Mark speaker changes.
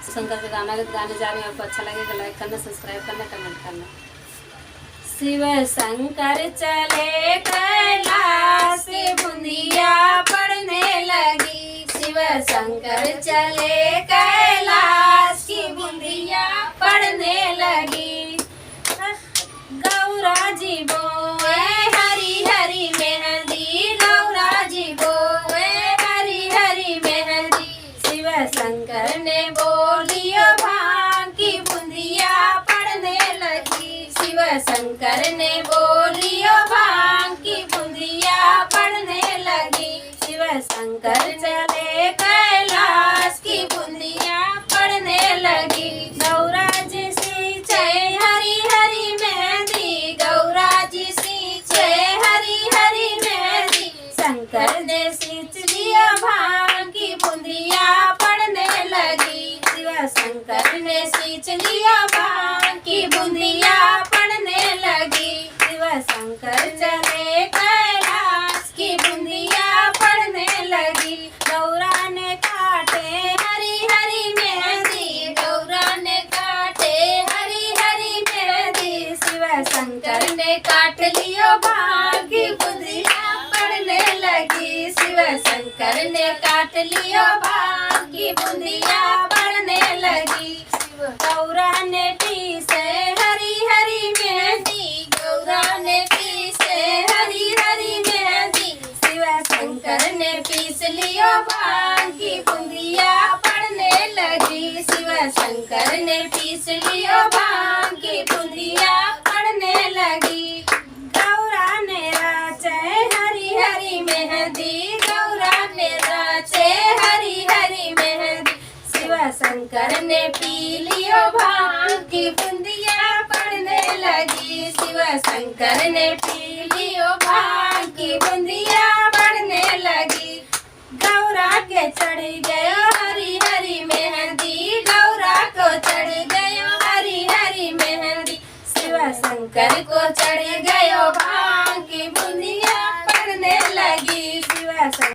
Speaker 1: शंकर के गाना गाने जा रहे हैं। आपको अच्छा लगेगा लाइक करना, सब्सक्राइब करना, कमेंट करना। शिव शंकर चले कैलाश बुंदिया पड़ने लगी। शिव शंकर चले कैलाश की बुंदिया पड़ने लगी। गौरा जी बोए हरी हरी मेहंदी, गौरा जी बोए हरी हरी मेहंदी। शिव शंकर ने बोलियो भांग की बुंदिया पड़ने लगी। शिव शंकर ने बोलियो भांग की बुंदिया पड़ने लगी। शिव शंकर चले कैलाश की बुंदिया पड़ने लगी। गौरा जी सींचे हरी हरी मेहंदी, गौरा जी सींचे हरी हरी मेहंदी। शंकर ने सींच लिया भांग की बुंदिया पड़ने लगी। शिव शंकर ने सींच लिया भांग की बुंदिया पड़ने लगी। शिव शंकर चले कैलाश की बुंदिया पड़ने लगी। गौरा ने काटे हरी हरी मेहंदी, गौरा ने काटे हरी हरी मेहंदी। शिव शंकर ने काट लियो भांग की बुंदिया पड़ने लगी। शिव शंकर ने काट लियो भांग की बुंदिया पड़ने लगी। गौरा ने पीसे हरी हरी मेहंदी, गौरा ने पीसे हरी हरी मेहंदी। शिव शंकर ने पीस लियो भांग की बुंदिया पड़ने लगी। शिव शंकर ने पीस लियो भांग की बुंदिया पड़ने लगी। गौरा ने राचे हरी हरी मेहंदी, गौरा ने राचे हरी हरी मेहंदी। शिव शंकर ने पी लियो भांग की बुंदिया पड़ने लगी। शिव शंकर ने पी लियो भांग की बुंदिया पड़ने लगी। गौरा के चढ़ गयो हरी हरी मेहंदी, गौरा को चढ़ गयो हरी हरी मेहंदी। शिव शंकर को चढ़ गयो भांग की बुंदिया